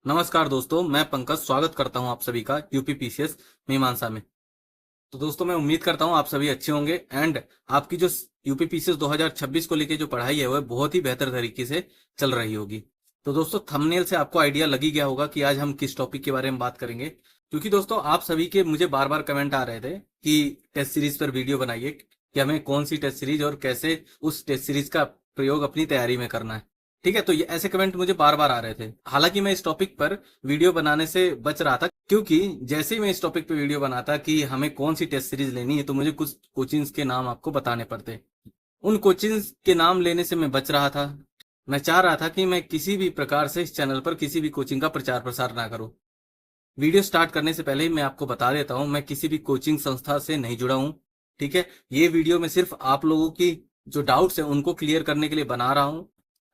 नमस्कार दोस्तों, मैं पंकज स्वागत करता हूं आप सभी का यूपीपीसीएस मीमांसा में। तो दोस्तों, मैं उम्मीद करता हूं आप सभी अच्छे होंगे एंड आपकी जो यूपीपीसीएस 2026 को लेके जो पढ़ाई है वह बहुत ही बेहतर तरीके से चल रही होगी। तो दोस्तों, थंबनेल से आपको आइडिया लग ही गया होगा कि आज हम किस टॉपिक के बारे में बात करेंगे, क्योंकि दोस्तों आप सभी के मुझे बार बार कमेंट आ रहे थे कि टेस्ट सीरीज पर वीडियो बनाइए कि हमें कौन सी टेस्ट सीरीज और कैसे उस टेस्ट सीरीज का प्रयोग अपनी तैयारी में करना है। ठीक है, तो ये ऐसे कमेंट मुझे बार बार आ रहे थे। हालांकि मैं इस टॉपिक पर वीडियो बनाने से बच रहा था, क्योंकि जैसे ही मैं इस टॉपिक पे वीडियो बनाता कि हमें कौन सी टेस्ट सीरीज लेनी है तो मुझे कुछ कोचिंग्स के नाम आपको बताने पड़ते। उन कोचिंग्स के नाम लेने से मैं बच रहा था। मैं चाह रहा था कि मैं किसी भी प्रकार से इस चैनल पर किसी भी कोचिंग का प्रचार प्रसार ना करूं। वीडियो स्टार्ट करने से पहले ही मैं आपको बता देता हूं, मैं किसी भी कोचिंग संस्था से नहीं जुड़ा हूं। ठीक है, ये वीडियो मैं सिर्फ आप लोगों की जो डाउट्स है उनको क्लियर करने के लिए बना रहा हूं,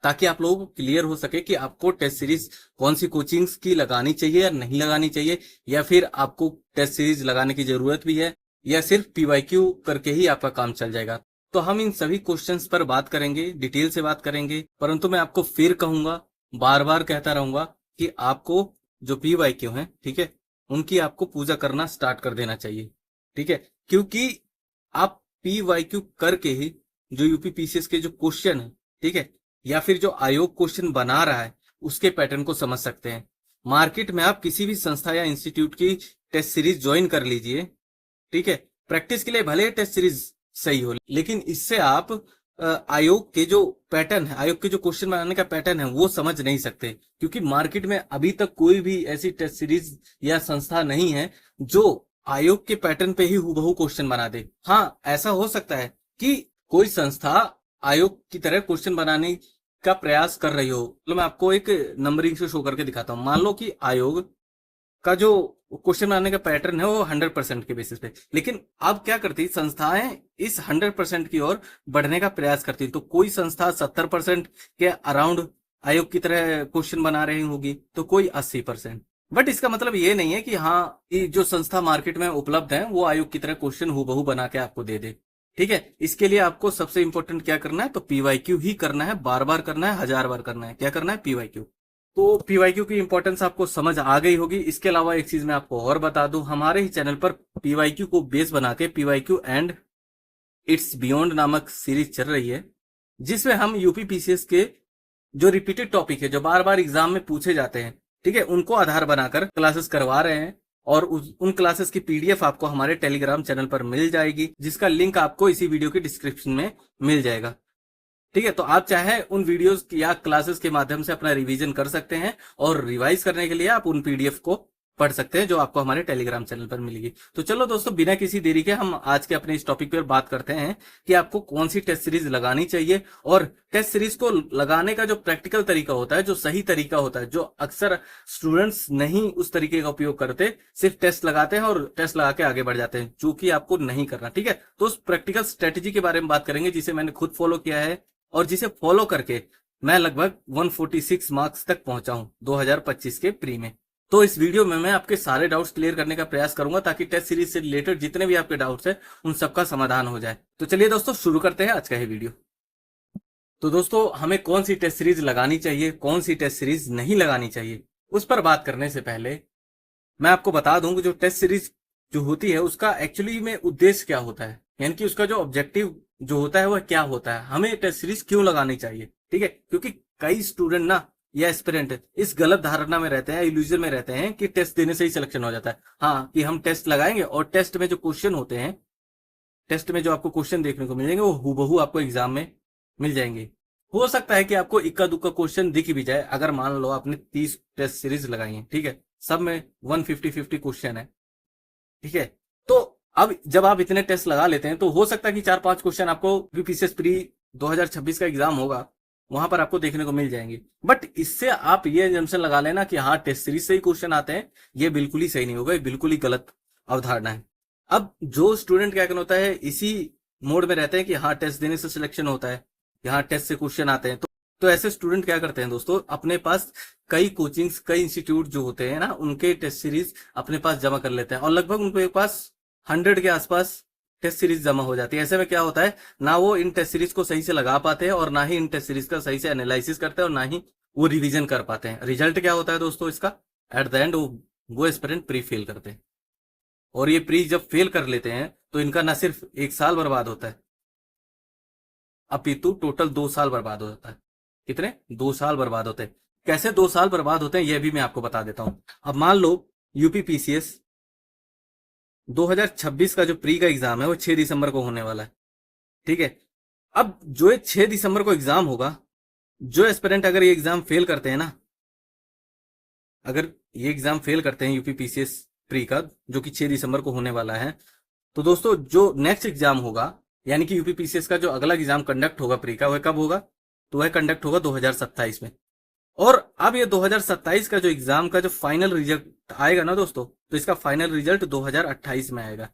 ताकि आप लोगों को क्लियर हो सके कि आपको टेस्ट सीरीज कौन सी कोचिंग्स की लगानी चाहिए या नहीं लगानी चाहिए, या फिर आपको टेस्ट सीरीज लगाने की जरूरत भी है, या सिर्फ पीवाईक्यू करके ही आपका काम चल जाएगा। तो हम इन सभी क्वेश्चंस पर बात करेंगे, डिटेल से बात करेंगे। परंतु मैं आपको फिर कहूंगा, बार बार कहता रहूंगा कि आपको जो पीवाईक्यू है, ठीक है, उनकी आपको पूजा करना स्टार्ट कर देना चाहिए। ठीक है, क्योंकि आप पीवाईक्यू करके ही जो यूपीपीसीएस के जो क्वेश्चन है, ठीक है, या फिर जो आयोग क्वेश्चन बना रहा है उसके पैटर्न को समझ सकते हैं। मार्केट में आप किसी भी संस्था या इंस्टीट्यूट की टेस्ट सीरीज ज्वाइन कर लीजिए, ठीक है, प्रैक्टिस के लिए भले टेस्ट सीरीज सही हो, लेकिन इससे आप आयोग के जो पैटर्न है, आयोग के जो क्वेश्चन बनाने का पैटर्न है वो समझ नहीं सकते, क्योंकि मार्केट में अभी तक कोई भी ऐसी टेस्ट सीरीज या संस्था नहीं है जो आयोग के पैटर्न पे ही हूबहू क्वेश्चन बना दे। हाँ, ऐसा हो सकता है कि कोई संस्था आयोग की तरह क्वेश्चन बनाने का प्रयास कर रही हो। तो मैं आपको एक नंबरिंग से शो करके दिखाता हूं। मान लो कि आयोग का जो क्वेश्चन बनाने का पैटर्न है वो 100% के बेसिस पे, लेकिन अब क्या करती संस्थाएं इस 100% की ओर बढ़ने का प्रयास करती। तो कोई संस्था 70% के अराउंड आयोग की तरह क्वेश्चन बना रही होगी, तो कोई 80%। बट इसका मतलब ये नहीं है कि हाँ, ये जो संस्था मार्केट में उपलब्ध है वो आयोग की तरह क्वेश्चन हूबहू बना के आपको दे दे। ठीक है, इसके लिए आपको सबसे इंपॉर्टेंट क्या करना है, तो पीवाईक्यू ही करना है, बार बार करना है, 1000 बार करना है। क्या करना है? पीवाईक्यू। तो पीवाईक्यू की इंपॉर्टेंस आपको समझ आ गई होगी। इसके अलावा एक चीज मैं आपको और बता दूं, हमारे ही चैनल पर पीवाईक्यू को बेस बना के पीवाईक्यू एंड इट्स बियॉन्ड नामक सीरीज चल रही है, जिसमें हम यूपीपीसीएस के जो रिपीटेड टॉपिक है, जो बार बार एग्जाम में पूछे जाते हैं, ठीक है, उनको आधार बनाकर क्लासेस करवा रहे हैं। और उन क्लासेस की पीडीएफ आपको हमारे टेलीग्राम चैनल पर मिल जाएगी, जिसका लिंक आपको इसी वीडियो के डिस्क्रिप्शन में मिल जाएगा। ठीक है, तो आप चाहे उन वीडियोस या क्लासेस के माध्यम से अपना रिवीजन कर सकते हैं, और रिवाइज करने के लिए आप उन पीडीएफ को पढ़ सकते हैं जो आपको हमारे टेलीग्राम चैनल पर मिलेगी। तो चलो दोस्तों, बिना किसी देरी के हम आज के अपने इस टॉपिक पर बात करते हैं कि आपको कौन सी टेस्ट सीरीज लगानी चाहिए, और टेस्ट सीरीज को लगाने का जो प्रैक्टिकल तरीका होता है, जो सही तरीका होता है, जो अक्सर स्टूडेंट्स नहीं उस तरीके का उपयोग करते, सिर्फ टेस्ट लगाते हैं और टेस्ट लगा के आगे बढ़ जाते हैं, जो कि आपको नहीं करना। ठीक है, तो उस प्रैक्टिकल स्ट्रेटेजी के बारे में बात करेंगे जिसे मैंने खुद फॉलो किया है, और जिसे फॉलो करके मैं लगभग 146 मार्क्स तक पहुंचा हूं 2025 के प्री में। तो इस वीडियो में मैं आपके सारे डाउट्स क्लियर करने का प्रयास करूंगा, ताकि टेस्ट सीरीज से रिलेटेड जितने भी आपके डाउट्स हैं उन सबका समाधान हो जाए। तो चलिए दोस्तों, शुरू करते हैं आज का ये वीडियो। तो दोस्तों, हमें कौन सी टेस्ट सीरीज लगानी चाहिए, कौन सी टेस्ट सीरीज नहीं लगानी चाहिए, उस पर बात करने से पहले मैं आपको बता दूं कि जो टेस्ट सीरीज जो होती है उसका एक्चुअली में उद्देश्य क्या होता है, यानी कि उसका जो ऑब्जेक्टिव जो होता है वह क्या होता है, हमें टेस्ट सीरीज क्यों लगानी चाहिए। ठीक है, क्योंकि कई स्टूडेंट ना या एस्पिरेंट इस गलत धारणा में रहते हैं, इल्यूजन में रहते हैं कि टेस्ट देने से ही सिलेक्शन हो जाता है। हाँ, कि हम टेस्ट लगाएंगे और टेस्ट में जो क्वेश्चन होते हैं, टेस्ट में जो आपको क्वेश्चन देखने को मिलेंगे वो हूबहू आपको एग्जाम में मिल जाएंगे। हो सकता है कि आपको इक्का दुक्का क्वेश्चन दिख भी जाए। अगर मान लो आपने 30 टेस्ट सीरीज लगाई है, ठीक है, सब में 150-50 क्वेश्चन है, ठीक है, तो अब जब आप इतने टेस्ट लगा लेते हैं तो हो सकता है कि 4-5 क्वेश्चन आपको यूपीपीसीएस प्री 2026 का एग्जाम होगा वहां पर आपको देखने को मिल जाएंगे। बट इससे आप ये एजम्पशन लगा लेना कि हाँ, टेस्ट सीरीज से ही क्वेश्चन आते हैं, ये बिल्कुल ही सही नहीं होगा, ये बिल्कुल ही गलत अवधारणा है। अब जो स्टूडेंट क्या करना होता है, इसी मोड में रहते हैं कि हाँ, टेस्ट देने से सिलेक्शन होता है, यहाँ टेस्ट से क्वेश्चन आते हैं, तो ऐसे स्टूडेंट क्या करते हैं दोस्तों, अपने पास कई कोचिंग्स, कई इंस्टीट्यूट जो होते हैं ना, उनके टेस्ट सीरीज अपने पास जमा कर लेते हैं, और लगभग उनके पास 100 के आसपास टेस्ट सीरीज जमा हो जाती है। ऐसे में क्या होता है, ना वो इन टेस्ट सीरीज को सही से लगा पाते हैं, और ना ही इन टेस्ट सीरीज का सही से एनालिसिस करते हैं, और ना ही वो रिवीजन कर पाते हैं। रिजल्ट क्या होता है दोस्तों इसका, एट द एंड वो एस्पिरेंट प्री फेल करते हैं। और ये प्री जब फेल कर लेते हैं तो इनका ना सिर्फ 1 साल बर्बाद होता है, अपितु टोटल 2 साल बर्बाद हो जाता है। कितने? 2 साल बर्बाद होते हैं। कैसे 2 साल बर्बाद होते हैं ये भी मैं आपको बता देता हूं। अब मान लो यूपीपीसीएस 2026 का जो प्री का एग्जाम है वो 6 दिसंबर को होने वाला है, ठीक है। अब जो 6 दिसंबर को एग्जाम होगा, जो एस्पिरेंट अगर ये एग्जाम फेल करते हैं ना, अगर ये एग्जाम फेल करते हैं यूपीपीसीएस प्री का जो कि 6 दिसंबर को होने वाला है, तो दोस्तों जो नेक्स्ट एग्जाम होगा, यानी कि यूपीपीसीएस का जो अगला एग्जाम कंडक्ट होगा प्री का, वह कब होगा? तो वह कंडक्ट होगा 2027 में। और अब ये 2027 का जो एग्जाम का जो फाइनल रिजल्ट आएगा ना दोस्तों, तो इसका फाइनल रिजल्ट 2028 में आएगा।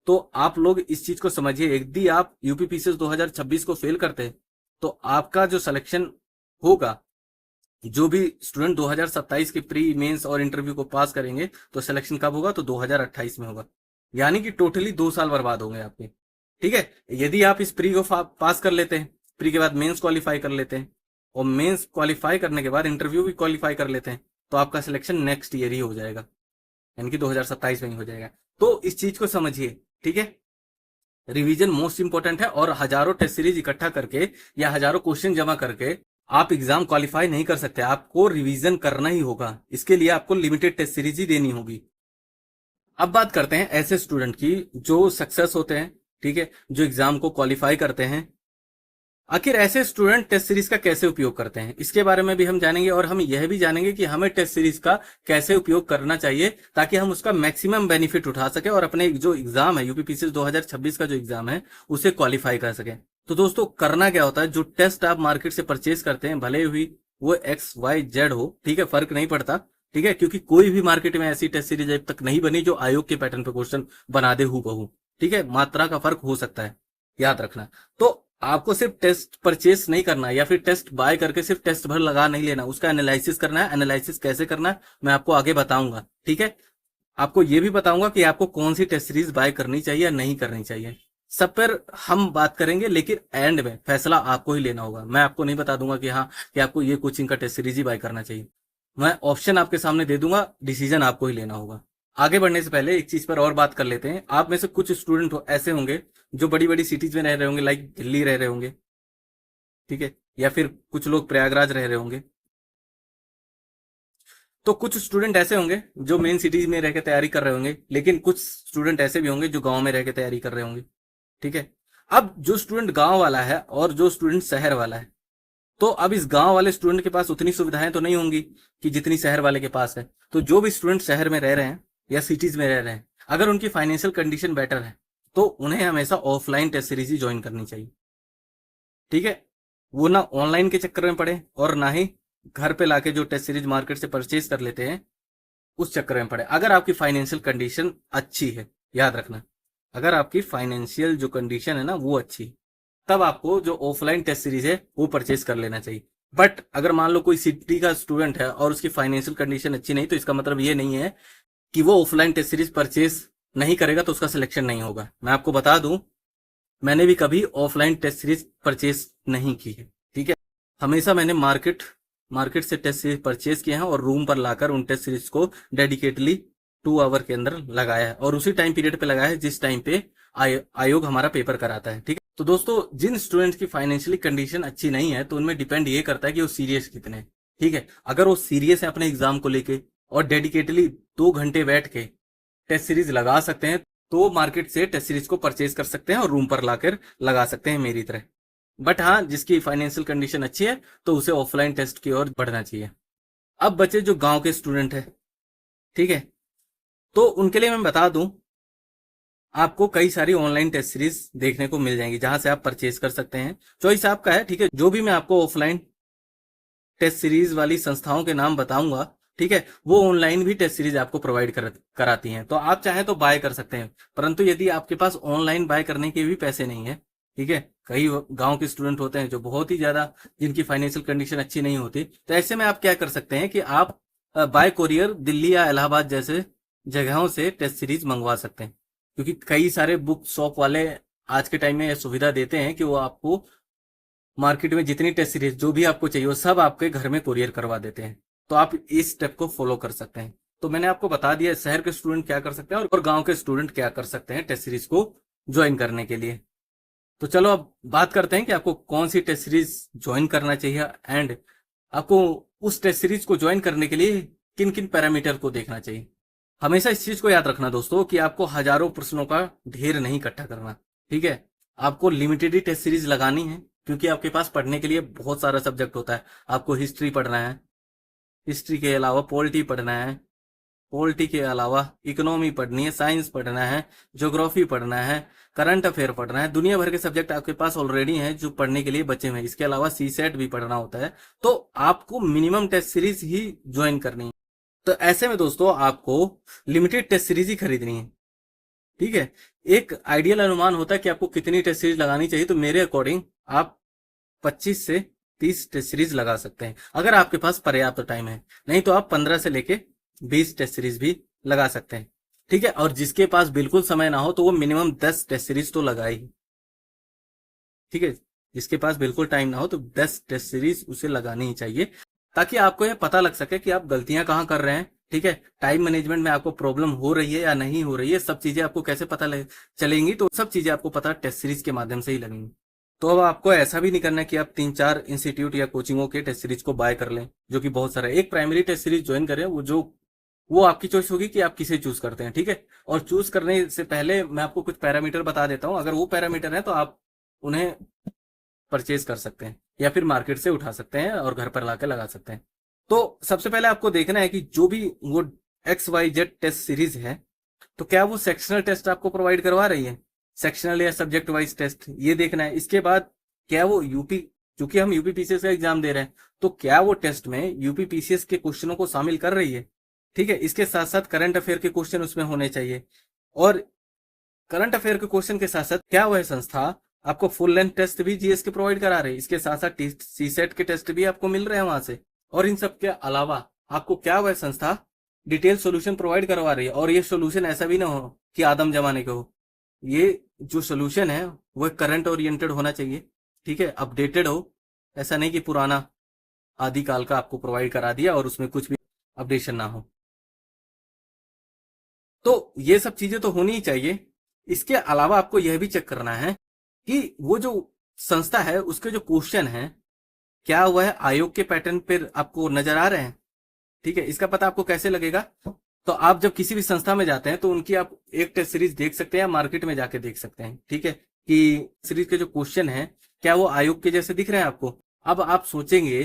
तो आप लोग इस चीज को समझिए, यदि आप यूपीपीसीएस 2026 को फेल करते हैं तो आपका जो सिलेक्शन होगा, जो भी स्टूडेंट 2027 के प्री मेंस और इंटरव्यू को पास करेंगे, तो सिलेक्शन कब होगा? तो 2028 में होगा। यानी कि टोटली 2 साल बर्बाद होंगे आपके, ठीक है। यदि आप इस प्री को पास कर लेते हैं, प्री के बाद मेंस क्वालिफाई कर लेते हैं, और मेंस क्वालिफाई करने के बाद इंटरव्यू भी क्वालिफाई कर लेते हैं, तो आपका सिलेक्शन नेक्स्ट ईयर ही हो जाएगा, यानी कि 2027 में ही हो जाएगा। तो इस चीज को समझिए, ठीक है। रिवीजन मोस्ट इंपॉर्टेंट है, और हजारों टेस्ट सीरीज इकट्ठा करके या हजारों क्वेश्चन जमा करके आप एग्जाम क्वालिफाई नहीं कर सकते। आपको रिवीजन करना ही होगा, इसके लिए आपको लिमिटेड टेस्ट सीरीज ही देनी होगी। अब बात करते हैं ऐसे स्टूडेंट की जो सक्सेस होते हैं, ठीक है, जो एग्जाम को क्वालिफाई करते हैं। आखिर ऐसे स्टूडेंट टेस्ट सीरीज का कैसे उपयोग करते हैं, इसके बारे में भी हम जानेंगे, और हम यह भी जानेंगे कि हमें टेस्ट सीरीज का कैसे उपयोग करना चाहिए ताकि हम उसका मैक्सिमम बेनिफिट उठा सके और अपने जो एग्जाम है यूपीपीसीएस 2026 का जो एग्जाम है उसे क्वालिफाई कर सके। तो दोस्तों करना क्या होता है, जो टेस्ट आप मार्केट से परचेज करते हैं, भले ही वो XYZ हो, ठीक है, फर्क नहीं पड़ता, ठीक है, क्योंकि कोई भी मार्केट में ऐसी टेस्ट सीरीज अब तक नहीं बनी जो आयोग के पैटर्न पे क्वेश्चन बना दे हूबहू, ठीक है, मात्रा का फर्क हो सकता है, याद रखना। तो आपको सिर्फ टेस्ट परचेस नहीं करना है या फिर टेस्ट बाय करके सिर्फ टेस्ट भर लगा नहीं लेना, उसका एनालिसिस करना है। एनालिसिस कैसे करना है मैं आपको आगे बताऊंगा, ठीक है। आपको यह भी बताऊंगा कि आपको कौन सी टेस्ट सीरीज बाय करनी चाहिए या नहीं करनी चाहिए, सब पर हम बात करेंगे, लेकिन एंड में फैसला आपको ही लेना होगा। मैं आपको नहीं बता दूंगा कि हाँ कि आपको ये कोचिंग का टेस्ट सीरीज ही बाय करना चाहिए। मैं ऑप्शन आपके सामने दे दूंगा, डिसीजन आपको ही लेना होगा। आगे बढ़ने से पहले एक चीज पर और बात कर लेते हैं। आप में से कुछ स्टूडेंट ऐसे होंगे जो बड़ी बड़ी सिटीज में रह रहे होंगे, लाइक दिल्ली रह रहे होंगे, ठीक है, या फिर कुछ लोग प्रयागराज रह रहे होंगे। तो कुछ स्टूडेंट ऐसे होंगे जो मेन सिटीज में रह के तैयारी कर रहे होंगे, लेकिन कुछ स्टूडेंट ऐसे भी होंगे जो गांव में रह के तैयारी कर रहे होंगे, ठीक है। अब जो स्टूडेंट गांव वाला है और जो स्टूडेंट शहर वाला है, तो अब इस गांव वाले स्टूडेंट के पास उतनी सुविधाएं तो नहीं होंगी कि जितनी शहर वाले के पास है। तो जो भी स्टूडेंट शहर में रह रहे हैं या सिटीज में रह रहे हैं, अगर उनकी फाइनेंशियल कंडीशन बेटर है तो उन्हें हमेशा ऑफलाइन टेस्ट सीरीज ही ज्वाइन करनी चाहिए, ठीक है। वो ना ऑनलाइन के चक्कर में पड़े और ना ही घर पे लाके जो टेस्ट सीरीज मार्केट से परचेज कर लेते हैं उस चक्कर में पड़े। अगर आपकी फाइनेंशियल कंडीशन अच्छी है, याद रखना, अगर आपकी फाइनेंशियल जो कंडीशन है ना वो अच्छी, तब आपको जो ऑफलाइन टेस्ट सीरीज है वो परचेज कर लेना चाहिए। बट अगर मान लो कोई सिटी का स्टूडेंट है और उसकी फाइनेंशियल कंडीशन अच्छी नहीं, तो इसका मतलब ये नहीं है कि वो ऑफलाइन टेस्ट सीरीज परचेज नहीं करेगा तो उसका सिलेक्शन नहीं होगा। मैं आपको बता दूं, मैंने भी कभी ऑफलाइन टेस्ट सीरीज परचेज नहीं की है, ठीक है। हमेशा मैंने मार्केट से टेस्ट सीरीज परचेज किए हैं और रूम पर लाकर उन टेस्ट सीरीज को डेडिकेटली 2 आवर के अंदर लगाया है, और उसी टाइम पीरियड पे लगाया है जिस टाइम पे आयोग हमारा पेपर कराता है, ठीक है। तो दोस्तों जिन स्टूडेंट्स की फाइनेंशियली कंडीशन अच्छी नहीं है, तो उनमें डिपेंड ये करता है कि वो सीरियस कितने, ठीक है। अगर वो सीरियस है अपने एग्जाम को लेके और डेडिकेटली 2 घंटे बैठ के टेस्ट सीरीज लगा सकते हैं, तो मार्केट से टेस्ट सीरीज को परचेज कर सकते हैं और रूम पर लाकर लगा सकते हैं मेरी तरह। बट हाँ, जिसकी फाइनेंशियल कंडीशन अच्छी है तो उसे ऑफलाइन टेस्ट की ओर बढ़ना चाहिए। अब बचे जो गांव के स्टूडेंट है, ठीक है, तो उनके लिए मैं बता दूं, आपको कई सारी ऑनलाइन टेस्ट सीरीज देखने को मिल जाएंगी जहां से आप परचेज कर सकते हैं। चॉइस आपका है, ठीक है। जो भी मैं आपको ऑफलाइन टेस्ट सीरीज वाली संस्थाओं के नाम बताऊंगा, ठीक है, वो ऑनलाइन भी टेस्ट सीरीज आपको प्रोवाइड कराती हैं। तो आप चाहें तो बाय कर सकते हैं, परंतु यदि आपके पास ऑनलाइन बाय करने के भी पैसे नहीं है, ठीक है, कई गांव के स्टूडेंट होते हैं जो बहुत ही ज्यादा, जिनकी फाइनेंशियल कंडीशन अच्छी नहीं होती, तो ऐसे में आप क्या कर सकते हैं कि आप बाय कोरियर दिल्ली या इलाहाबाद जैसे जगहों से टेस्ट सीरीज मंगवा सकते हैं, क्योंकि कई सारे बुक शॉप वाले आज के टाइम में यह सुविधा देते हैं कि वो आपको मार्केट में जितनी टेस्ट सीरीज जो भी आपको चाहिए वो सब आपके घर में कुरियर करवा देते हैं। तो आप इस स्टेप को फॉलो कर सकते हैं। तो मैंने आपको बता दिया शहर के स्टूडेंट क्या कर सकते हैं और गांव के स्टूडेंट क्या कर सकते हैं टेस्ट सीरीज को ज्वाइन करने के लिए। तो चलो अब बात करते हैं कि आपको कौन सी टेस्ट सीरीज ज्वाइन करना चाहिए एंड आपको उस टेस्ट सीरीज को ज्वाइन करने के लिए किन किन पैरामीटर को देखना चाहिए। हमेशा इस चीज को याद रखना दोस्तों कि आपको हजारों प्रश्नों का ढेर नहीं इकट्ठा करना, ठीक है। आपको लिमिटेड ही टेस्ट सीरीज लगानी है क्योंकि आपके पास पढ़ने के लिए बहुत सारा सब्जेक्ट होता है। आपको हिस्ट्री पढ़ना है, हिस्ट्री के अलावा पॉलिटी पढ़ना है, पॉलिटी के अलावा इकोनॉमी पढ़नी है, साइंस पढ़ना है, ज्योग्राफी पढ़ना है, करंट अफेयर पढ़ना है। दुनिया भर के सब्जेक्ट आपके पास ऑलरेडी हैं जो पढ़ने के लिए बचे हुए हैं। इसके अलावा सी सेट भी पढ़ना होता है। तो आपको मिनिमम टेस्ट सीरीज ही ज्वाइन करनी है। तो ऐसे में दोस्तों आपको लिमिटेड टेस्ट सीरीज ही खरीदनी है, ठीक है। एक आइडियल अनुमान होता है कि आपको कितनी टेस्ट सीरीज लगानी चाहिए। तो मेरे अकॉर्डिंग आप 25 से 30 टेस्ट सीरीज लगा सकते हैं अगर आपके पास पर्याप्त टाइम है। नहीं तो आप 15 से लेके 20 टेस्ट सीरीज भी लगा सकते हैं, ठीक है। और जिसके पास बिल्कुल समय ना हो तो वो मिनिमम 10 टेस्ट सीरीज तो लगाए ही, ठीक है। जिसके पास बिल्कुल टाइम ना हो तो 10 टेस्ट सीरीज उसे लगानी ही चाहिए ताकि आपको यह पता लग सके कि आप गलतियां कहाँ कर रहे हैं, ठीक है। टाइम मैनेजमेंट में आपको प्रॉब्लम हो रही है या नहीं हो रही है, सब चीजें आपको कैसे पता चलेंगी। तो सब चीजें आपको पता टेस्ट सीरीज के माध्यम से ही लगेंगी। तो अब आपको ऐसा भी नहीं करना है कि आप 3-4 इंस्टीट्यूट या कोचिंगों के टेस्ट सीरीज को बाय कर लें, जो कि बहुत सारा। एक प्राइमरी टेस्ट सीरीज ज्वाइन करें, वो आपकी चॉइस होगी कि आप किसे चूज करते हैं, ठीक है। और चूज करने से पहले मैं आपको कुछ पैरामीटर बता देता हूं। अगर वो पैरामीटर है तो आप उन्हें परचेज कर सकते हैं या फिर मार्केट से उठा सकते हैं और घर पर लाकर लगा सकते हैं। तो सबसे पहले आपको देखना है कि जो भी वो XYZ टेस्ट सीरीज है तो क्या वो सेक्शनल टेस्ट आपको प्रोवाइड करवा रही है, सेक्शनल या सब्जेक्ट वाइज टेस्ट, ये देखना है। इसके बाद क्या वो यूपी, चूंकि हम यूपीपीसीएस का एग्जाम दे रहे हैं तो क्या वो टेस्ट में यूपीपीसीएस के क्वेश्चनों को शामिल कर रही है, ठीक है। इसके साथ साथ करंट अफेयर के क्वेश्चन उसमें होने चाहिए। और करंट अफेयर के क्वेश्चन के साथ साथ क्या वह संस्था आपको फुल लेंथ टेस्ट भी जीएस के प्रोवाइड करा रही है। इसके साथ साथ सी सेट के टेस्ट भी आपको मिल रहे हैं वहां से। और इन सब के अलावा आपको क्या वह संस्था डिटेल सोल्यूशन प्रोवाइड करवा रही है। और ये सोल्यूशन ऐसा भी ना हो कि आदम जमाने के हो। ये जो सोल्यूशन है वह करंट ओरिएंटेड होना चाहिए, ठीक है, अपडेटेड हो। ऐसा नहीं कि पुराना आदिकाल का आपको प्रोवाइड करा दिया और उसमें कुछ भी अपडेशन ना हो। तो ये सब चीजें तो होनी ही चाहिए। इसके अलावा आपको यह भी चेक करना है कि वो जो संस्था है उसके जो क्वेश्चन है क्या वह आयोग के पैटर्न पर आपको नजर आ रहे हैं, ठीक है। इसका पता आपको कैसे लगेगा। तो आप जब किसी भी संस्था में जाते हैं तो उनकी आप एक टेस्ट सीरीज देख सकते हैं या मार्केट में जाके देख सकते हैं, ठीक है, कि सीरीज के जो क्वेश्चन है क्या वो आयोग के जैसे दिख रहे हैं आपको। अब आप सोचेंगे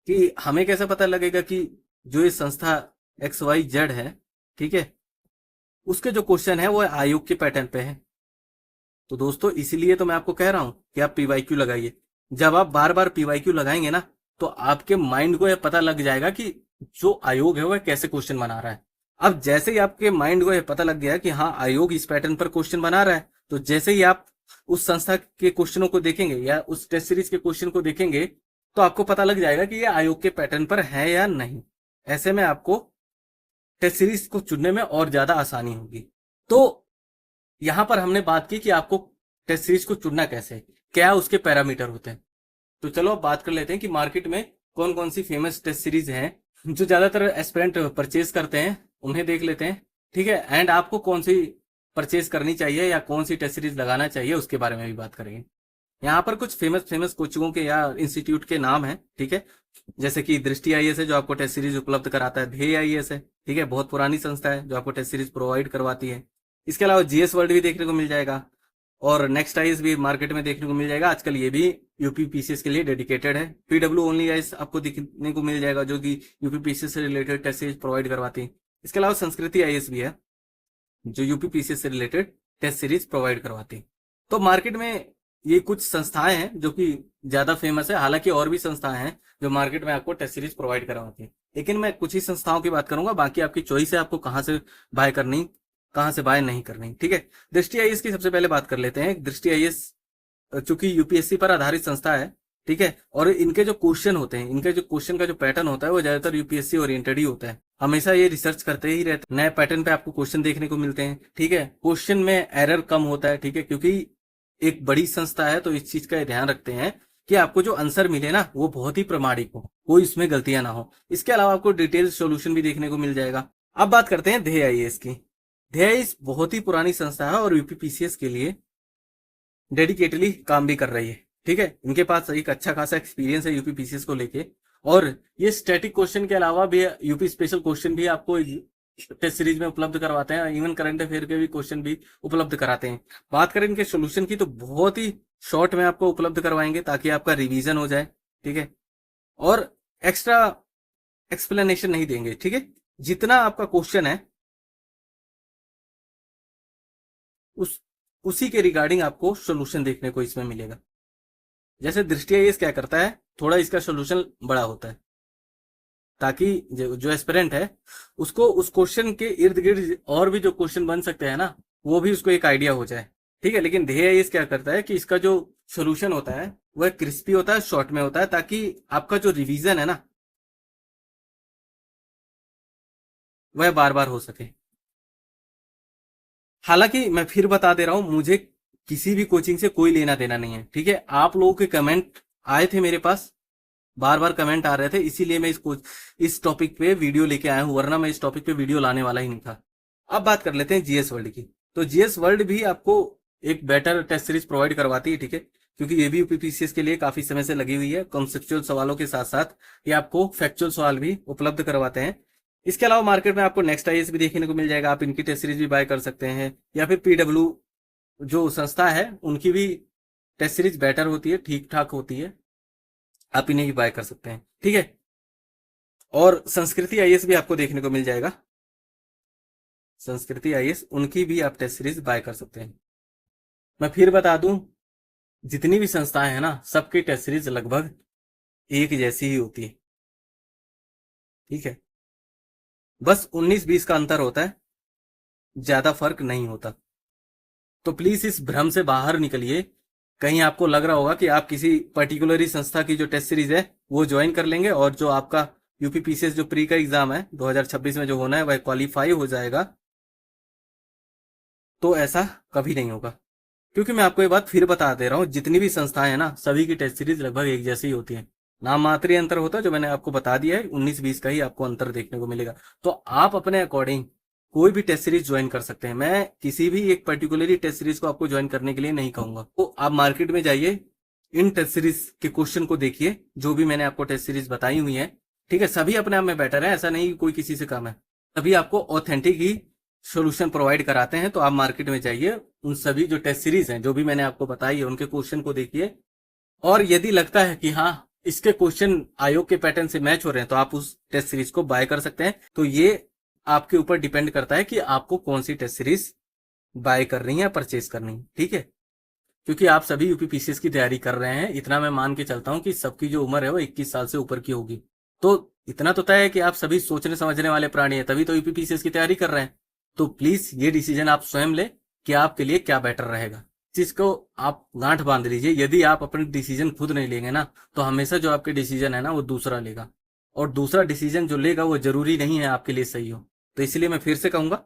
कि हमें कैसा पता लगेगा कि जो ये संस्था XYZ है, ठीक है, उसके जो क्वेश्चन है वो आयोग के पैटर्न पे है। तो दोस्तों इसीलिए तो मैं आपको कह रहा हूं कि आप PYQ लगाइए। जब आप बार बार PYQ लगाएंगे ना तो आपके माइंड को यह पता लग जाएगा कि जो आयोग है वह कैसे क्वेश्चन बना रहा है। अब जैसे ही आपके माइंड को यह पता लग गया कि हाँ आयोग इस पैटर्न पर क्वेश्चन बना रहा है, तो जैसे ही आप उस संस्था के क्वेश्चनों को देखेंगे या उस टेस्ट सीरीज के क्वेश्चन को देखेंगे तो आपको पता लग जाएगा कि ये आयोग के पैटर्न पर है या नहीं। ऐसे में आपको टेस्ट सीरीज को चुनने में और ज्यादा आसानी होगी। तो यहां पर हमने बात की कि आपको टेस्ट सीरीज को चुनना कैसे, क्या उसके पैरामीटर होते हैं। तो चलो अब बात कर लेते हैं कि मार्केट में कौन कौन सी फेमस टेस्ट सीरीज हैं जो ज्यादातर एस्पिरेंट परचेज करते हैं, उन्हें देख लेते हैं, ठीक है। एंड आपको कौन सी परचेज करनी चाहिए या कौन सी टेस्ट सीरीज लगाना चाहिए उसके बारे में भी बात करेंगे। यहाँ पर कुछ फेमस कोचिंगों के या इंस्टीट्यूट के नाम है, ठीक है। जैसे कि दृष्टि IAS है जो आपको टेस्ट सीरीज उपलब्ध कराता है। ध्येय IAS है, ठीक है, बहुत पुरानी संस्था है जो आपको टेस्ट सीरीज प्रोवाइड करवाती है। इसके अलावा GS वर्ल्ड भी देखने को मिल जाएगा और नेक्स्ट IAS भी मार्केट में देखने को मिल जाएगा। आजकल ये भी यूपीपीसीएस के लिए डेडिकेटेड है। PW ओनली IAS आपको देखने को मिल जाएगा जो कि यूपीपीसीएस से रिलेटेड टेस्ट सीरीज प्रोवाइड करवाती है। इसके अलावा संस्कृति IAS भी है जो यूपीपीसीएस से रिलेटेड टेस्ट सीरीज प्रोवाइड करवाती है। तो मार्केट में ये कुछ संस्थाएं हैं जो कि ज्यादा फेमस है। हालांकि और भी संस्थाएं हैं जो मार्केट में आपको टेस्ट सीरीज प्रोवाइड करवाती है, लेकिन मैं कुछ ही संस्थाओं की बात करूंगा। बाकी आपकी चॉइस है आपको कहां से बाय करनी, कहां से बाय नहीं करनी, ठीक है। दृष्टि IAS की सबसे पहले बात कर लेते हैं। दृष्टि IAS चूंकि यूपीएससी पर आधारित संस्था है, ठीक है, और इनके जो क्वेश्चन होते हैं, इनके जो क्वेश्चन का जो पैटर्न होता है वो ज्यादातर यूपीएससी ओरिएंटेड ही होता है। हमेशा ये रिसर्च करते ही रहते हैं, नए पैटर्न पे आपको क्वेश्चन देखने को मिलते हैं, ठीक है। क्वेश्चन में एरर कम होता है, ठीक है, क्योंकि एक बड़ी संस्था है तो इस चीज का ध्यान रखते हैं कि आपको जो आंसर मिले ना वो बहुत ही प्रामाणिक हो, कोई इसमें गलतियां ना हो। इसके अलावा आपको डिटेल सॉल्यूशन भी देखने को मिल जाएगा। अब बात करते हैं ध्येय आईएएस की। ध्येय आईएएस बहुत ही पुरानी संस्था है और यूपीपीसीएस के लिए डेडिकेटली काम भी कर रही है। ठीक है, इनके पास एक अच्छा खासा एक्सपीरियंस है यूपीपीसीएस को लेके, और ये स्टैटिक क्वेश्चन के अलावा भी यूपी स्पेशल क्वेश्चन भी आपको टेस्ट सीरीज में उपलब्ध करवाते हैं, इवन करंट अफेयर के भी क्वेश्चन भी उपलब्ध कराते हैं। बात करें इनके सोल्यूशन की तो बहुत ही शॉर्ट में आपको उपलब्ध करवाएंगे ताकि आपका रिवीजन हो जाए। ठीक है, और एक्स्ट्रा एक्सप्लेनेशन नहीं देंगे। ठीक है, जितना आपका क्वेश्चन है उसी के रिगार्डिंग आपको सोल्यूशन देखने को इसमें मिलेगा। जैसे दृष्टि आईएएस क्या करता है, थोड़ा इसका सोल्यूशन बड़ा होता है ताकि जो एस्पिरेंट है उसको उस क्वेश्चन के इर्द गिर्द और भी जो क्वेश्चन बन सकते हैं ना वो भी उसको एक आइडिया हो जाए। ठीक है, लेकिन ध्येय आईएएस क्या करता है कि इसका जो सोल्यूशन होता है वह क्रिस्पी होता है, शॉर्ट में होता है, ताकि आपका जो रिवीजन है ना वह बार बार हो सके। हालांकि मैं फिर बता दे रहा हूं, मुझे किसी भी कोचिंग से कोई लेना देना नहीं है। ठीक है, आप लोगों के कमेंट आए थे मेरे पास, बार बार कमेंट आ रहे थे, इसीलिए मैं इस टॉपिक पे वीडियो लेके आया हूं, वरना मैं इस टॉपिक पे वीडियो लाने वाला ही नहीं था। अब बात कर लेते हैं जीएस वर्ल्ड की। तो जीएस वर्ल्ड भी आपको एक बेटर टेस्ट सीरीज प्रोवाइड करवाती है। ठीक है, क्योंकि ये भी यूपीपीसीएस के लिए काफी समय से लगी हुई है। कॉन्सेप्चुअल सवालों के साथ साथ ये आपको फैक्चुअल सवाल भी उपलब्ध करवाते हैं। इसके अलावा मार्केट में आपको नेक्स्ट आईएएस भी देखने को मिल जाएगा, आप इनकी टेस्ट सीरीज भी बाय कर सकते हैं, या फिर पीडब्ल्यू जो संस्था है उनकी भी टेस्ट सीरीज बेटर होती है, ठीक ठाक होती है, आप इन्हें भी बाय कर सकते हैं। ठीक है, और संस्कृति आईएएस भी आपको देखने को मिल जाएगा, संस्कृति आईएएस उनकी भी आप टेस्ट सीरीज बाय कर सकते हैं। मैं फिर बता दूं, जितनी भी संस्थाएं हैं ना सबकी टेस्ट सीरीज लगभग एक जैसी ही होती है। ठीक है, बस 19-20 का अंतर होता है, ज्यादा फर्क नहीं होता। तो प्लीज इस भ्रम से बाहर निकलिए। कहीं आपको लग रहा होगा कि आप किसी पर्टिकुलर संस्था की जो टेस्ट सीरीज है वो ज्वाइन कर लेंगे और जो आपका यूपीपीसीएस जो प्री का एग्जाम है 2026 में जो होना है वह क्वालिफाई हो जाएगा, तो ऐसा कभी नहीं होगा। क्योंकि मैं आपको ये बात फिर बता दे रहा हूं, जितनी भी संस्थाएं हैं ना सभी की टेस्ट सीरीज लगभग एक जैसी ही होती है। नाम मात्र अंतर होता है जो मैंने आपको बता दिया है, 19-20 का ही आपको अंतर देखने को मिलेगा। तो आप अपने अकॉर्डिंग कोई भी टेस्ट सीरीज ज्वाइन कर सकते हैं। मैं किसी भी एक पर्टिकुलरली टेस्ट सीरीज को आपको ज्वाइन करने के लिए नहीं कहूंगा। तो आप मार्केट में जाइए, इन टेस्ट सीरीज के क्वेश्चन को देखिए, जो भी मैंने आपको टेस्ट सीरीज बताई हुई है। ठीक है, सभी अपने आप में बेटर है, ऐसा नहीं कोई किसी से कम है, सभी आपको ऑथेंटिक ही सोल्यूशन प्रोवाइड कराते हैं। तो आप मार्केट में जाइए, उन सभी जो टेस्ट सीरीज हैं जो भी मैंने आपको बताई है उनके क्वेश्चन को देखिए, और यदि लगता है कि हाँ इसके क्वेश्चन आयोग के पैटर्न से मैच हो रहे हैं तो आप उस टेस्ट सीरीज को बाय कर सकते हैं। तो ये आपके ऊपर डिपेंड करता है कि आपको कौन सी टेस्ट सीरीज बाय करनी है या परचेज करनी है। ठीक है, क्योंकि आप सभी यूपीपीसीएस की तैयारी कर रहे हैं, इतना मैं मान के चलता हूं कि सबकी जो उम्र है वो 21 साल से ऊपर की होगी। तो इतना तो तय है कि आप सभी सोचने समझने वाले प्राणी हैं, तभी तो यूपीपीसीएस की तैयारी कर रहे हैं। तो प्लीज ये डिसीजन आप स्वयं ले कि आपके लिए क्या बेटर रहेगा। चीज को आप गांठ बांध लीजिए, यदि आप अपने डिसीजन खुद नहीं लेंगे ना तो हमेशा जो आपके डिसीजन है ना वो दूसरा लेगा, और दूसरा डिसीजन जो लेगा वो जरूरी नहीं है आपके लिए सही हो। तो इसलिए मैं फिर से कहूंगा,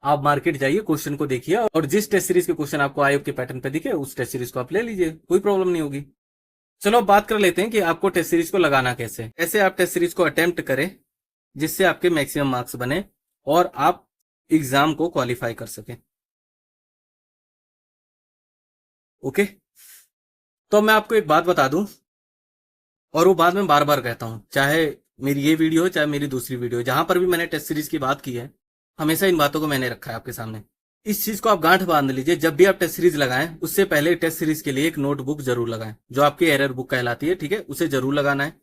आप मार्केट जाइए, क्वेश्चन को देखिए, और जिस टेस्ट सीरीज के क्वेश्चन आपको आयोग के पैटर्न पे दिखे उस टेस्ट सीरीज को आप ले लीजिए, कोई प्रॉब्लम नहीं होगी। चलो बात कर लेते हैं कि आपको टेस्ट सीरीज को लगाना कैसे। ऐसे आप टेस्ट सीरीज को अटेम्प्ट करें जिससे आपके मैक्सिमम मार्क्स बने और आप एग्जाम को क्वालिफाई कर सकें। ओके, तो मैं आपको एक बात बता दूं, और वो बात मैं बार बार कहता हूं, चाहे मेरी ये वीडियो हो चाहे मेरी दूसरी वीडियो, जहां पर भी मैंने टेस्ट सीरीज की बात की है हमेशा इन बातों को मैंने रखा है आपके सामने। इस चीज को आप गांठ बांध लीजिए, जब भी आप टेस्ट सीरीज लगाएं उससे पहले टेस्ट सीरीज के लिए एक नोटबुक जरूर लगाएं, जो आपकी एरर बुक कहलाती है। ठीक है, उसे जरूर लगाना है।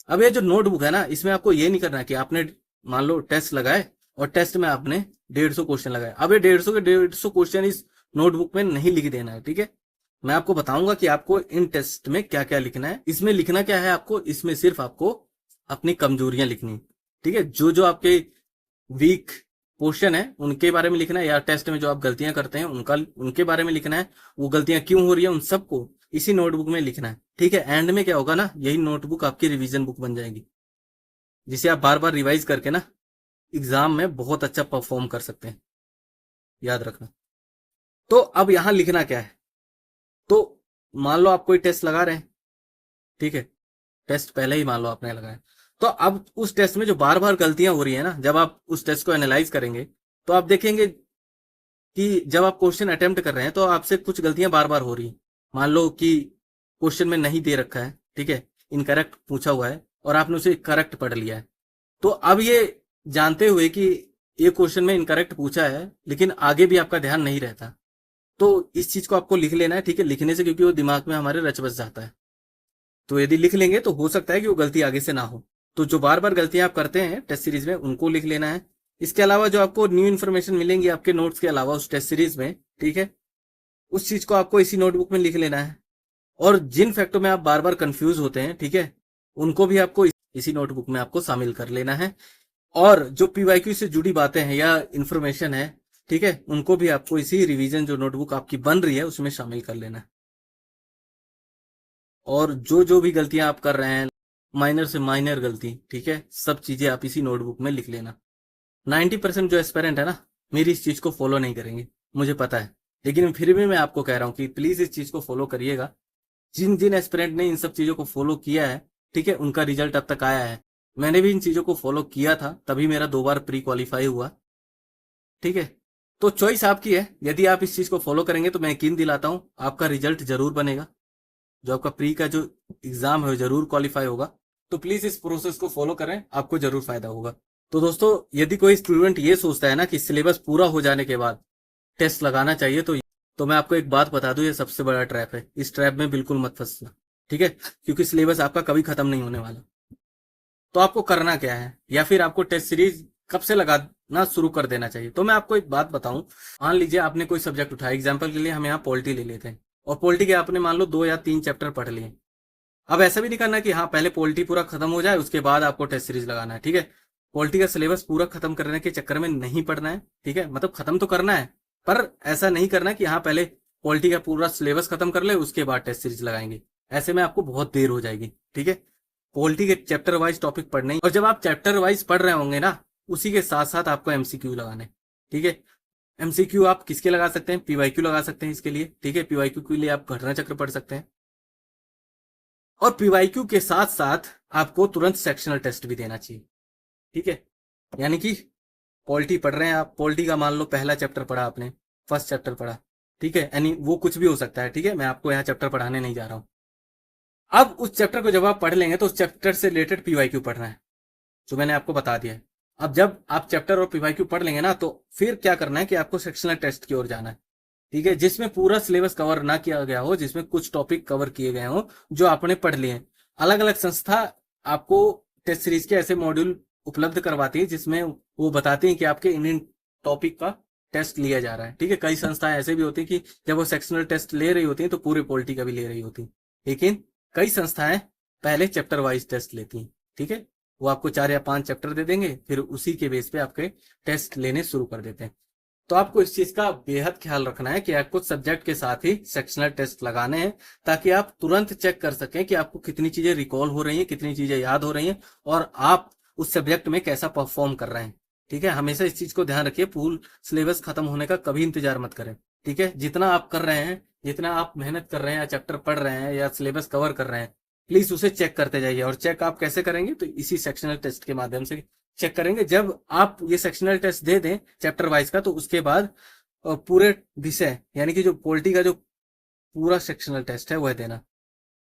अब ये जो नोटबुक है ना, इसमें आपको ये नहीं करना है कि आपने मान लो टेस्ट लगाए और टेस्ट में आपने 150 क्वेश्चन लगाए, अब ये 150 के 150 क्वेश्चन इस नोटबुक में नहीं लिख देना है। ठीक है, मैं आपको बताऊंगा कि आपको इन टेस्ट में क्या क्या लिखना है। इसमें लिखना क्या है आपको, इसमें सिर्फ आपको अपनी कमजोरियां लिखनी। ठीक है, जो जो आपके वीक पोर्शन है उनके बारे में लिखना है, या टेस्ट में जो आप गलतियां करते हैं उनके बारे में लिखना है, वो गलतियां क्यों हो रही है उन सबको इसी नोटबुक में लिखना है। ठीक है, एंड में क्या होगा ना, यही नोटबुक आपकी रिवीजन बुक बन जाएगी, जिसे आप बार बार रिवाइज करके ना एग्जाम में बहुत अच्छा परफॉर्म कर सकते हैं, याद रखना। तो अब यहां लिखना क्या है, तो मान लो आप कोई टेस्ट लगा रहे हैं, ठीक है, टेस्ट पहले ही मान लो आपने लगाया। तो अब उस टेस्ट में जो बार बार गलतियां हो रही है ना, जब आप उस टेस्ट को एनालाइज करेंगे तो आप देखेंगे कि जब आप क्वेश्चन अटेम्प्ट कर रहे हैं तो आपसे कुछ गलतियां बार बार हो रही हैं। मान लो कि क्वेश्चन में नहीं दे रखा है, ठीक है, इनकरेक्ट पूछा हुआ है और आपने उसे करेक्ट पढ़ लिया है। तो अब ये जानते हुए कि ये क्वेश्चन में इनकरेक्ट पूछा है लेकिन आगे भी आपका ध्यान नहीं रहता, तो इस चीज को आपको लिख लेना है, ठीक है। लिखने से क्योंकि वो दिमाग में हमारे रच बस जाता है, तो यदि लिख लेंगे तो हो सकता है कि वो गलती आगे से ना हो। तो जो बार बार गलतियां आप करते हैं टेस्ट सीरीज में उनको लिख लेना है। इसके अलावा जो आपको न्यू इन्फॉर्मेशन मिलेंगी आपके नोट्स के अलावा उस टेस्ट सीरीज में, ठीक है, उस चीज को आपको इसी नोटबुक में लिख लेना है। और जिन फैक्टों में आप बार बार कंफ्यूज होते हैं, ठीक है, उनको भी आपको इसी नोटबुक में आपको शामिल कर लेना है। और जो पीवाईक्यू से जुड़ी बातें हैं या इन्फॉर्मेशन है, ठीक है, उनको भी आपको इसी रिवीजन जो नोटबुक आपकी बन रही है उसमें शामिल कर लेना है। और जो जो भी गलतियां आप कर रहे हैं, माइनर से माइनर गलती, ठीक है, सब चीजें आप इसी नोटबुक में लिख लेना। 90% जो एस्पेरेंट है ना, मेरी इस चीज को फॉलो नहीं करेंगे, मुझे पता है, लेकिन फिर भी मैं आपको कह रहा हूं कि प्लीज इस चीज को फॉलो करिएगा। जिन जिन एस्पिरेंट ने इन सब चीजों को फॉलो किया है, ठीक है, उनका रिजल्ट अब तक आया है। मैंने भी इन चीजों को फॉलो किया था, तभी मेरा 2 बार प्री क्वालिफाई हुआ, ठीक है। तो चॉइस आपकी है, यदि आप इस चीज को फॉलो करेंगे तो मैं यकीन दिलाता हूं आपका रिजल्ट जरूर बनेगा, जो आपका प्री का जो एग्जाम है वो जरूर क्वालिफाई होगा। तो प्लीज इस प्रोसेस को फॉलो करें, आपको जरूर फायदा होगा। तो दोस्तों, यदि कोई स्टूडेंट ये सोचता है ना कि सिलेबस पूरा हो जाने के बाद टेस्ट लगाना चाहिए, तो मैं आपको एक बात बता दूं, ये सबसे बड़ा ट्रैप है। इस ट्रैप में बिल्कुल मत फंसना, ठीक है, क्योंकि सिलेबस आपका कभी खत्म नहीं होने वाला। तो आपको करना क्या है, या फिर आपको टेस्ट सीरीज कब से लगाना शुरू कर देना चाहिए। तो मैं आपको एक बात बताऊं, मान लीजिए आपने कोई सब्जेक्ट उठाया, एग्जाम्पल के लिए हम यहाँ पॉलिटी ले लेते हैं, और पॉलिटी के आपने मान लो 2 या 3 चैप्टर पढ़ लिए। अब ऐसा भी नहीं करना कि हाँ पहले पॉलिटी पूरा खत्म हो जाए उसके बाद आपको टेस्ट सीरीज लगाना है, ठीक है। पॉलिटी का सिलेबस पूरा खत्म करने के चक्कर में नहीं पढ़ना है, ठीक है, मतलब खत्म तो करना है, पर ऐसा नहीं करना कि हाँ पहले पॉलिटी का पूरा सिलेबस खत्म कर ले उसके बाद टेस्ट सीरीज लगाएंगे। ऐसे में आपको बहुत देर हो जाएगी, ठीक है। पॉलिटी के चैप्टर वाइज टॉपिक पढ़ने ही, और जब आप चैप्टर वाइज पढ़ रहे होंगे ना, उसी के साथ साथ आपको एमसीक्यू लगाने, ठीक है। एमसीक्यू आप किसके लगा सकते हैं, पीवाईक्यू लगा सकते हैं इसके लिए, ठीक है। पीवाईक्यू के लिए आप घटना चक्र पढ़ सकते हैं, और पीवाईक्यू के साथ साथ आपको तुरंत सेक्शनल टेस्ट भी देना चाहिए, ठीक है। यानी कि पॉलिटी पढ़ रहे हैं आप, पॉलिटी का मान लो पहला चैप्टर पढ़ा आपने, फर्स्ट चैप्टर पढ़ा, ठीक है, यानी वो कुछ भी हो सकता है, ठीक है, मैं आपको यहाँ चैप्टर पढ़ाने नहीं जा रहा हूं। अब उस चैप्टर को जब आप पढ़ लेंगे तो उस चैप्टर से रिलेटेड पीवाईक्यू पढ़ना है, जो मैंने आपको बता दिया है। अब जब आप चैप्टर और पीवाईक्यू पढ़ लेंगे ना, तो फिर क्या करना है कि आपको सेक्शनल टेस्ट की ओर जाना है, ठीक है, जिसमें पूरा सिलेबस कवर ना किया गया हो, जिसमें कुछ टॉपिक कवर किए गए हो जो आपने पढ़ लिए। अलग अलग संस्था आपको टेस्ट सीरीज के ऐसे मॉड्यूल उपलब्ध करवाती है जिसमें वो बताती है कि आपके इन टॉपिक का टेस्ट लिया जा रहा है, ठीक है। कई संस्थाएं ऐसे भी होती है कि जब वो सेक्शनल टेस्ट ले रही होती है तो पूरे पॉलिटी का भी ले रही होती है, लेकिन कई संस्थाएं पहले चैप्टर वाइज टेस्ट लेती हैं, ठीक है। वो आपको 4 या 5 चैप्टर दे देंगे, फिर उसी के बेस पे आपके टेस्ट लेने शुरू कर देते हैं। तो आपको इस चीज का बेहद ख्याल रखना है कि आपको सब्जेक्ट के साथ ही सेक्शनल टेस्ट लगाने हैं, ताकि आप तुरंत चेक कर सकें कि आपको कितनी चीजें रिकॉल हो रही हैं, कितनी चीजें याद हो रही हैं, और आप उस सब्जेक्ट में कैसा परफॉर्म कर रहे हैं, ठीक है। हमेशा इस चीज को ध्यान रखिए, फुल सिलेबस खत्म होने का कभी इंतजार मत करें, ठीक है। जितना आप कर रहे हैं, जितना आप मेहनत कर रहे हैं या चैप्टर पढ़ रहे हैं या सिलेबस कवर कर रहे हैं, प्लीज उसे चेक करते जाइए। और चेक आप कैसे करेंगे, तो इसी सेक्शनल टेस्ट के माध्यम से चेक करेंगे। जब आप ये सेक्शनल टेस्ट दे दें चैप्टर वाइज का, तो उसके बाद पूरे विषय यानी कि जो पॉलिटी का जो पूरा सेक्शनल टेस्ट है वह देना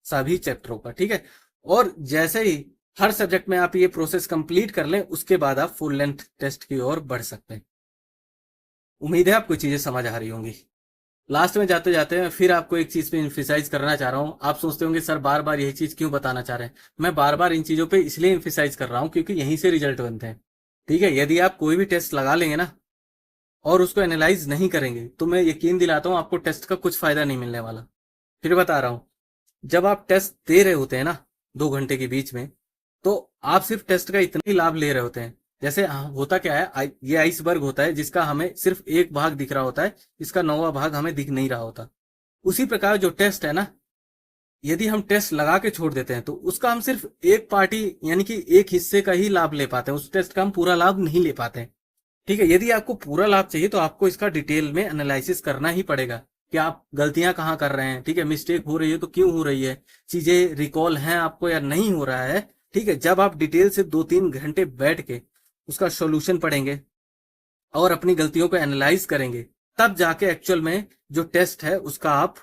सभी चैप्टरों का, ठीक है। और जैसे ही हर सब्जेक्ट में आप ये प्रोसेस कंप्लीट कर लें, उसके बाद आप फुल लेंथ टेस्ट की ओर बढ़ सकते हैं। उम्मीद है आपको चीजें समझ आ रही होंगी। लास्ट में जाते जाते फिर आपको एक चीज पे इन्फिसाइज करना चाह रहा हूं। आप सोचते होंगे सर बार बार यही चीज क्यों बताना चाह रहे हैं। मैं बार बार इन चीजों पे इसलिए इन्फिसाइज कर रहा हूं क्योंकि यहीं से रिजल्ट बनते हैं, ठीक है। यदि आप कोई भी टेस्ट लगा लेंगे ना और उसको एनालाइज नहीं करेंगे, तो मैं यकीन दिलाता हूं आपको टेस्ट का कुछ फायदा नहीं मिलने वाला। फिर बता रहा हूं, जब आप टेस्ट दे रहे होते हैं ना 2 घंटे के बीच में, तो आप सिर्फ टेस्ट का इतना ही लाभ ले रहे होते हैं। जैसे होता क्या है, ये आइसबर्ग होता है जिसका हमें सिर्फ एक भाग दिख रहा होता है, इसका 9वां भाग हमें दिख नहीं रहा होता। उसी प्रकार जो टेस्ट है ना, यदि हम टेस्ट लगा के छोड़ देते हैं तो उसका हम सिर्फ एक पार्टी यानी कि एक हिस्से का ही लाभ ले पाते हैं, उस टेस्ट का हम पूरा लाभ नहीं ले पाते हैं, ठीक है। यदि आपको पूरा लाभ चाहिए तो आपको इसका डिटेल में एनालिसिस करना ही पड़ेगा, कि आप गलतियां कहाँ कर रहे हैं, ठीक है, मिस्टेक हो रही है तो क्यों हो रही है, चीजें रिकॉल हैं आपको या नहीं हो रहा है, ठीक है। जब आप डिटेल से 2-3 घंटे बैठ के उसका सॉल्यूशन पढ़ेंगे और अपनी गलतियों को एनालाइज करेंगे, तब जाके एक्चुअल में जो टेस्ट है उसका आप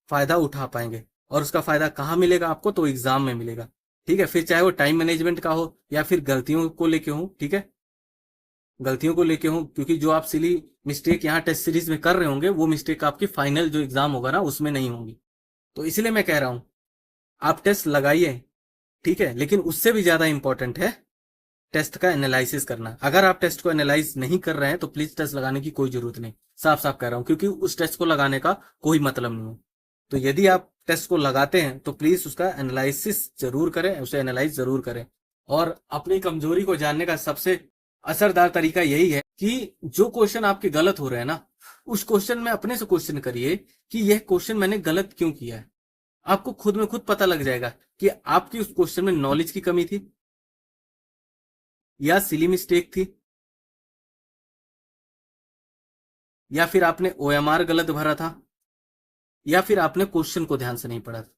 फायदा उठा पाएंगे। और उसका फायदा कहाँ मिलेगा आपको, तो एग्जाम में मिलेगा, ठीक है। फिर चाहे वो टाइम मैनेजमेंट का हो या फिर गलतियों को लेके हो, ठीक है, गलतियों को लेके हो, क्योंकि जो आप सिली मिस्टेक यहाँ टेस्ट सीरीज में कर रहे होंगे वो मिस्टेक आपकी फाइनल जो एग्जाम होगा ना उसमें नहीं होंगी। तो इसलिए मैं कह रहा हूं आप टेस्ट लगाइए, ठीक है, लेकिन उससे भी ज्यादा इंपॉर्टेंट है टेस्ट का एनालिसिस करना। अगर आप टेस्ट को एनालाइज नहीं कर रहे हैं तो प्लीज टेस्ट लगाने की कोई जरूरत नहीं, साफ साफ कह रहा हूं, क्योंकि उस टेस्ट को लगाने का कोई मतलब नहीं है। तो यदि आप टेस्ट को लगाते हैं तो प्लीज उसका एनालिसिस जरूर करें, उसे एनालाइज जरूर करें। और अपनी कमजोरी को जानने का सबसे असरदार तरीका यही है कि जो क्वेश्चन आपके गलत हो रहे हैं ना, उस क्वेश्चन में अपने से क्वेश्चन करिए कि यह क्वेश्चन मैंने गलत क्यों किया है। आपको खुद में खुद पता लग जाएगा कि आपकी उस क्वेश्चन में नॉलेज की कमी थी या सिली मिस्टेक थी या फिर आपने ओएमआर गलत भरा था या फिर आपने क्वेश्चन को ध्यान से नहीं पढ़ा था,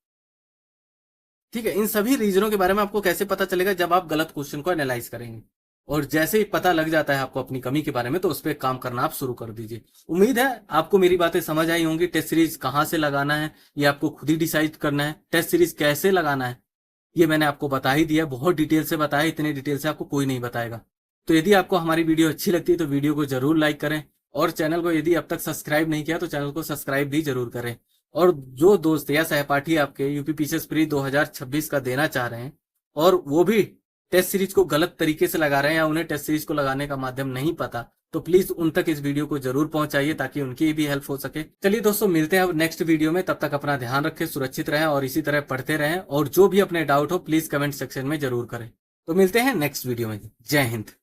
ठीक है। इन सभी रीजनों के बारे में आपको कैसे पता चलेगा, जब आप गलत क्वेश्चन को एनालाइज करेंगे। और जैसे ही पता लग जाता है आपको अपनी कमी के बारे में तो उस पर काम करना आप शुरू कर दीजिए। उम्मीद है आपको मेरी बातें समझ आई होंगी। टेस्ट सीरीज कहां से लगाना है ये आपको खुद ही डिसाइड करना है, टेस्ट सीरीज कैसे लगाना है ये मैंने आपको बता ही दिया, बहुत डिटेल से बताया, इतने डिटेल से आपको कोई नहीं बताएगा। तो यदि आपको हमारी वीडियो अच्छी लगती है तो वीडियो को जरूर लाइक करें, और चैनल को यदि अब तक सब्सक्राइब नहीं किया तो चैनल को सब्सक्राइब भी जरूर करें। और जो दोस्त या सहपाठी आपके यूपी पीसीएस प्री 2026 का देना चाह रहे हैं और वो भी टेस्ट सीरीज को गलत तरीके से लगा रहे हैं या उन्हें टेस्ट सीरीज को लगाने का माध्यम नहीं पता, तो प्लीज उन तक इस वीडियो को जरूर पहुंचाइए ताकि उनकी भी हेल्प हो सके। चलिए दोस्तों, मिलते हैं अब नेक्स्ट वीडियो में, तब तक अपना ध्यान रखें, सुरक्षित रहें और इसी तरह पढ़ते रहें। और जो भी अपने डाउट हो प्लीज कमेंट सेक्शन में जरूर करें। तो मिलते हैं नेक्स्ट वीडियो में। जय हिंद।